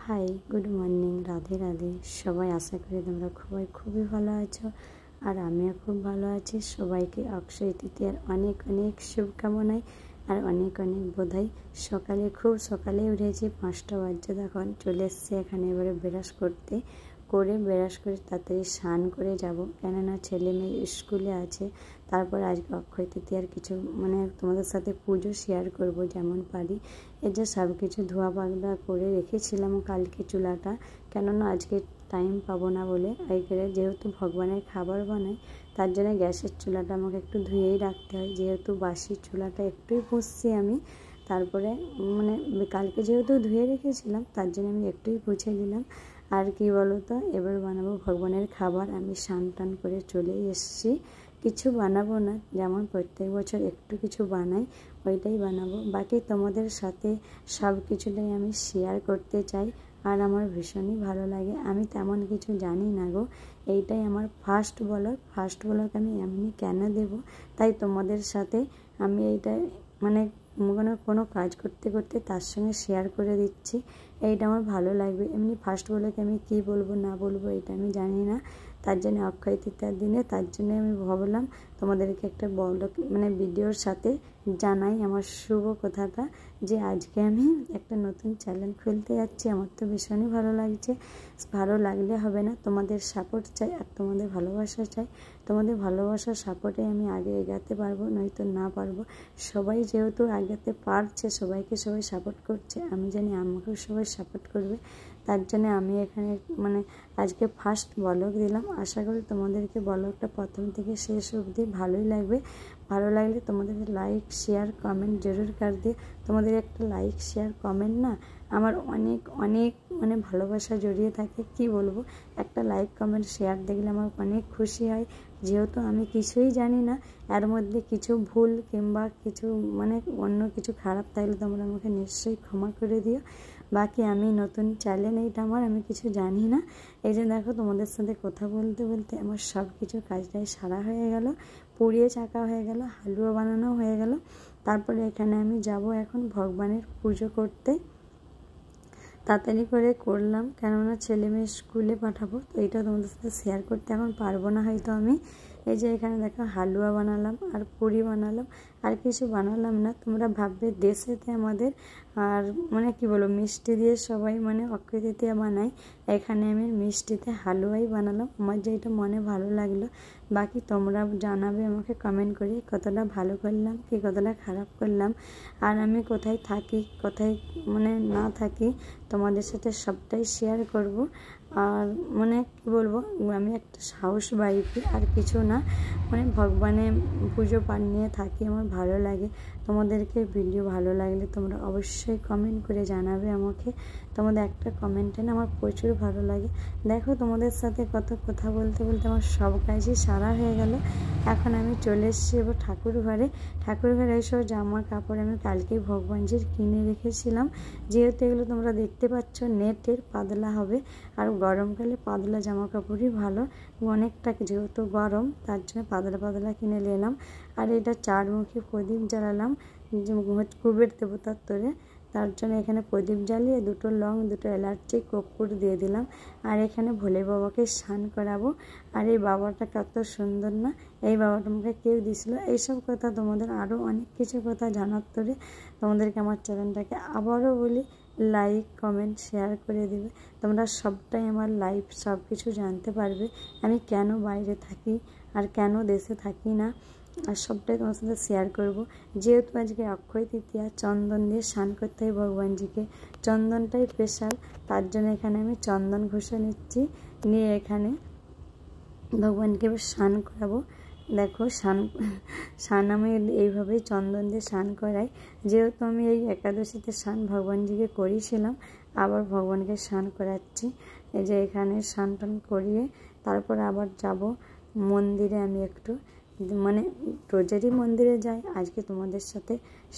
High, good morning, Radhe Radhe. সবাই আশা করি তোমরা খুবই ভালো আছো, আর আমিও খুব ভালো আছি। সবাইকে অক্ষয় তৃতীয়ার অনেক অনেক শুভকামনায় আর অনেক অনেক বোধাই। খুব সকালে উঠেছি, 5টা বাজছে। তখন চলে এসছি এখানে এবারে ব্রাশ করে তাড়াতাড়ি স্নান করে যাব, কেননা ছেলে মেয়ে স্কুলে আছে। তারপর আজকে অক্ষয় তৃতীয়ার কিছু তোমাদের সাথে পুজো শেয়ার করব যেমন পারি। এই যে সব কিছু ধোয়া পাকড়া করে রেখেছিলাম কালকে চুলাটা, কেননা আজকে টাইম পাবো না বলে। এইখানে যেহেতু ভগবানের খাবার বানাই, তার জন্য গ্যাসের চুলাটা আমাকে একটু ধুয়েই রাখতে হয়। যেহেতু বাসি চুলাটা একটুই পুষছি আমি, তারপরে কালকে যেহেতু ধুয়ে রেখেছিলাম, তার জন্য আমি একটুই পুছে দিলাম। আর কি বলো তো, এবার বানাবো ভগবানের খাবার। আমি স্নান টান করে চলেই এসেছি। কিছু বানাবো না, যেমন প্রত্যেক বছর একটু কিছু বানাই, ওইটাই বানাবো। বাকি তোমাদের সাথে সব কিছুটাই আমি শেয়ার করতে চাই, আর আমার ভীষণই ভালো লাগে। আমি তেমন কিছু জানি না গো, এইটাই আমার ফার্স্ট ব্লগ। আমি এমনি কেন দেব, তাই তোমাদের সাথে আমি এইটা কোনো কাজ করতে করতে তার সঙ্গে শেয়ার করে দিচ্ছি। এইটা আমার ভালো লাগবে। এমনি ফার্স্ট ব্লগে আমি কী বলবো না বলবো এটা আমি জানি না, তার জন্য অক্ষয় তৃতীয়ার দিনে তার জন্য আমি ভাবলাম তোমাদেরকে একটা ভিডিওর সাথে জানাই আমার শুভ কথাটা, যে আজকে আমি একটা নতুন চ্যানেল খুলতে যাচ্ছি। আমার তো ভীষণই ভালো লাগছে। ভালো লাগলে হবে না, তোমাদের সাপোর্ট চাই আর তোমাদের ভালোবাসা চাই। তোমাদের ভালোবাসার সাপোর্টে আমি আগে এগাতে পারবো, নয়তো না পারবো। সবাই যেহেতু আগাতে পারছে, সবাইকে সবাই সাপোর্ট করছে, আমি জানি আমাকেও সবাই সাপোর্ট করবে। তার জন্য আমি এখানে আজকে ফার্স্ট ব্লগ দিলাম। আশা করি তোমাদেরকে ব্লগটা প্রথম থেকে শেষ অবধি ভালোই লাগবে। ভালো লাগলে তোমাদের লাইক শেয়ার কমেন্ট জরুর কর দিয়ে। তোমাদের একটা লাইক শেয়ার কমেন্ট না আমার অনেক অনেক ভালোবাসা জড়িয়ে থাকে। কি বলবো, একটা লাইক কমেন্ট শেয়ার দেখলে আমার অনেক খুশি হয়। যেহেতু আমি কিছুই জানি না, এর মধ্যে কিছু ভুল কিংবা কিছু অন্য কিছু খারাপ থাকলে তোমরা আমাকে নিশ্চয়ই ক্ষমা করে দিও। বাকি আমি নতুন চ্যানেল, এইটা আমি কিছু জানি না। এই যে দেখো, তোমাদের সাথে কথা বলতে বলতে আমার সব কিছু কাজটাই সারা হয়ে গেল, পুড়িয়ে চাকা হয়ে গেল, হালুয়া বানানো হয়ে গেল। তারপরে এখানে আমি যাব এখন ভগবানের পুজো করতে। তাড়াতাড়ি করে করলাম, কেননা ছেলে মেয়ে স্কুলে পাঠাবো, তো এইটা তোমাদের সাথে শেয়ার করতে এখন পারবো না হয়তো আমি। এই যে এখানে দেখো হালুয়া বানালাম আর পুরি বানালাম, আর কিছু বানালাম না। তোমরা ভাববে দেশেতে আমাদের আর কি বলবো, মিষ্টি দিয়ে সবাই অক্ষয় তৃতীয়া বানাই, এখানে আমি মিষ্টিতে হালুয়াই বানালাম। আমার যেটা মনে ভালো লাগলো। বাকি তোমরা জানাবে আমাকে কমেন্ট করে কতটা ভালো করলাম কি কতটা খারাপ করলাম, আর আমি কোথায় থাকি কোথায় না থাকি তোমাদের সাথে সবটাই শেয়ার করব। আর কি বলবো, আমি একটা হাউস ওয়াইফ, আর কিছু না। ভগবানের পুজো পাঠ নিয়ে থাকি, আমার ভালো লাগে। তোমাদেরকে ভিডিও ভালো লাগলে তোমরা অবশ্যই কমেন্ট করে জানাবে আমাকে। তোমাদের একটা কমেন্টে না আমার প্রচুর ভালো লাগে। দেখো, তোমাদের সাথে কত কথা বলতে বলতে আমার সব কাজই সারা হয়ে গেল। এখন আমি চলে এসেছি এবার ঠাকুর ঘরে এইসব জামা কাপড় আমি কালকেই ভগবানজির কিনে রেখেছিলাম। যেহেতু এগুলো তোমরা দেখতে পাচ্ছ নেটের, পাতলা হবে, আর গরমকালে পাতলা জামা কাপড়ই ভালো। অনেকটা যেহেতু গরম, তার জন্য পাতলা কিনে নিলাম। আর এটা 4মুখী প্রদীপ জ্বালালাম কুবের দেবতার তরে, তার জন্য এখানে প্রদীপ জ্বালিয়ে 2টো লং 2টো এলাচি কর্পূর দিয়ে দিলাম। আর এখানে ভোলে বাবাকে স্নান করাবো। আর এই বাবাটা কত সুন্দর না, এই বাবাটা আমাকে কেউ দিছিল। এইসব কথা তোমাদের আরও অনেক কিছু কথা জানার তরে তোমাদেরকে আমার চ্যানেলটাকে আবারও বলি, লাইক কমেন্ট শেয়ার করে দিবে। তোমরা সবটাই আমার লাইফ সব কিছু জানতে পারবে, আমি কেন বাইরে থাকি আর কেন দেশে থাকি না, আর সবটাই তোমার সাথে শেয়ার করব। যেহেতু আজকে অক্ষয় তৃতীয়া, চন্দন দিয়ে স্নান করতে হয় ভগবানজিকে, চন্দনটাই স্পেশাল, তার জন্য এখানে আমি চন্দন ঘষে নিচ্ছি। নিয়ে এখানে ভগবানকে স্নান করাবো। দেখো, স্নান আমি এইভাবেই চন্দন দিয়ে স্নান করাই। যেহেতু আমি এই একাদশীতে স্নান ভগবানজিকে করিয়েছিলাম, আবার ভগবানকে স্নান করাচ্ছি। এই যে এখানে স্নান টান করিয়ে তারপর আবার যাব মন্দিরে। আমি একটু রোজেরই মন্দিরে যাই, আজকে তোমাদের সাথে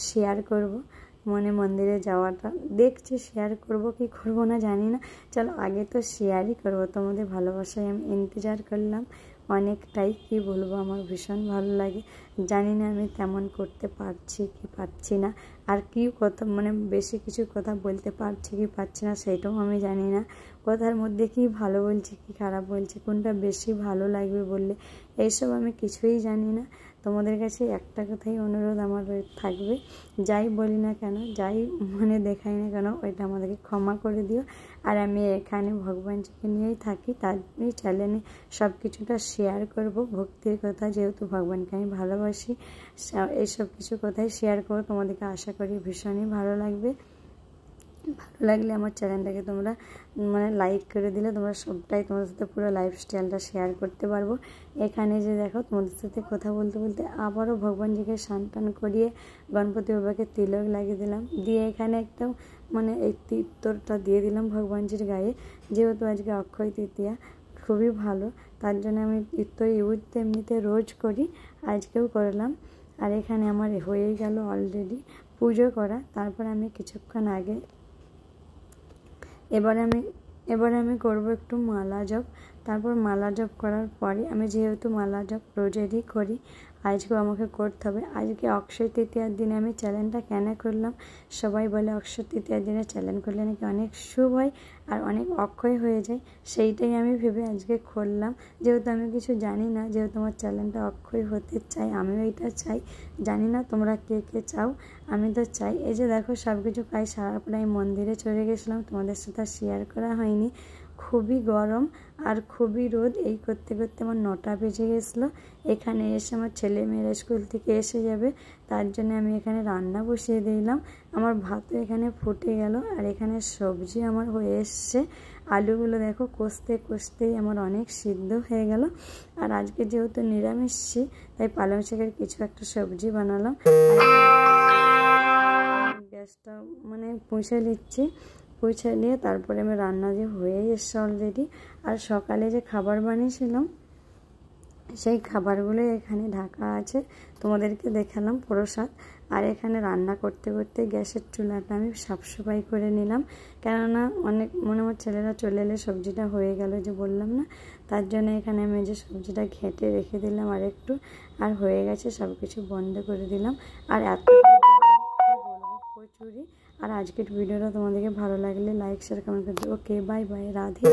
শেয়ার করব। মন্দিরে যাওয়াটা দেখছি শেয়ার করব কি করব না জানি না। চলো, আগে তো শেয়ারই করব। তোমাদের ভালোবাসায় আমি ইন্তজার করলাম অনেকটাই। কি বলবো, আমার ভীষণ ভালো লাগে। জানি না আমি তেমন করতে পারছি কি পারছি না, আর কি কথা মানে বেশি কিছু কথা বলতে পারছি কি পারছি না সেটাও আমি জানি না। কথার মধ্যে কি ভালো বলছি কি খারাপ বলছি, কোনটা বেশি ভালো লাগবে বললে, এইসব আমি কিছুই জানি না। তোমাদের কাছে একটা কথাই অনুরোধ আমার থাকবে, যাই বলি না কেন, যাই মানে দেখাই না কেন, ওইটা আমাদেরকে ক্ষমা করে দিও। আর আমি এখানে ভগবানজিকে নিয়েই থাকি, তার চ্যানেলে সব কিছুটা শেয়ার করব, ভক্তির কথা, যেহেতু ভগবানকে আমি ভালোবাসি, এইসব কিছু কথাই শেয়ার করব তোমাদেরকে। আশা করি ভীষণই ভালো লাগবে। ভালো লাগলে আমার চ্যানেলটাকে তোমরা মানে লাইক করে দিলে তোমরা সবটাই তোমাদের সাথে পুরো লাইফস্টাইলটা শেয়ার করতে পারবো। এখানে যে দেখো তোমাদের সাথে কথা বলতে বলতে আবারও ভগবানজিকে স্নান টান করিয়ে গণপতি বাবাকে তিলক লাগিয়ে দিলাম, দিয়ে এখানে একটা মানে এই তিত্তরটা দিয়ে দিলাম ভগবানজির গায়ে, যেহেতু আজকে অক্ষয় তৃতীয়া খুবই ভালো, তার জন্য আমি তিত্তর ইউজ এমনিতে রোজ করি, আজকেও করলাম। আর এখানে আমার হয়েই গেল অলরেডি পুজো করা। তারপর আমি কিছুক্ষণ আগে এবারে আমি করব একটু মালা জপ। তারপর মালা জপ করার পরে আমি যেহেতু মালা জপ রোজেরই করি, আজকেও আমাকে করতে হবে। আজকে অক্ষয় তৃতীয়ার দিনে আমি চ্যালেঞ্জটা কেন করলাম, সবাই বলে অক্ষয় তৃতীয়ার দিনে চ্যালেঞ্জ করলে নাকি অনেক শুভ হয় আর অনেক অক্ষয় হয়ে যায়, সেইটাই আমি ভেবে আজকে করলাম। যেহেতু আমি কিছু জানি না, যেহেতু আমার চ্যালেঞ্জটা অক্ষয় হতে চাই, আমিও এটা চাই, জানি না তোমরা কে কে চাও, আমি তো চাই। এই যে দেখো সব কিছু কাজ সারার পরে আমি মন্দিরে চলে গেছিলাম, তোমাদের সাথে শেয়ার করা হয়নি। খুবই গরম আর খুবই রোদ, এই করতে করতে আমার 9টা বেজে গেছিলো। এখানে এসে আমার ছেলে মেয়েরা স্কুল থেকে এসে যাবে, তার জন্য আমি এখানে রান্না বসিয়ে দিলাম। আমার ভাতও এখানে ফুটে গেল, আর এখানে সবজি আমার হয়ে এসছে। আলুগুলো দেখো কষতে কষতেই আমার অনেক সিদ্ধ হয়ে গেল। আর আজকে যেহেতু নিরামিষছি, তাই পালং শাকের কিছু একটা সবজি বানালাম। গ্যাসটা মানে পুষে নিচ্ছি, পুছে নিয়ে তারপরে আমি রান্না যে হয়ে এসছে অলরেডি। আর সকালে যে খাবার বানিয়েছিলাম সেই খাবারগুলো এখানে ঢাকা আছে, তোমাদেরকে দেখালাম প্রসাদ। আর এখানে রান্না করতে করতে গ্যাসের চুলাটা আমি সাফসফাই করে নিলাম, কেননা অনেক আমার ছেলেরা চলে এলে সবজিটা হয়ে গেল যে বললাম না, তার জন্য এখানে আমি যে সবজিটা ঘেঁটে রেখে দিলাম আর একটু, আর হয়ে গেছে, সব কিছু বন্ধ করে দিলাম। আর এত কচুরি। আর আজকের ভিডিওটা তোমাদেরকে ভালো লাগলে লাইক শেয়ার কমেন্ট করে দেবো। ওকে, বাই বাই, রাধে।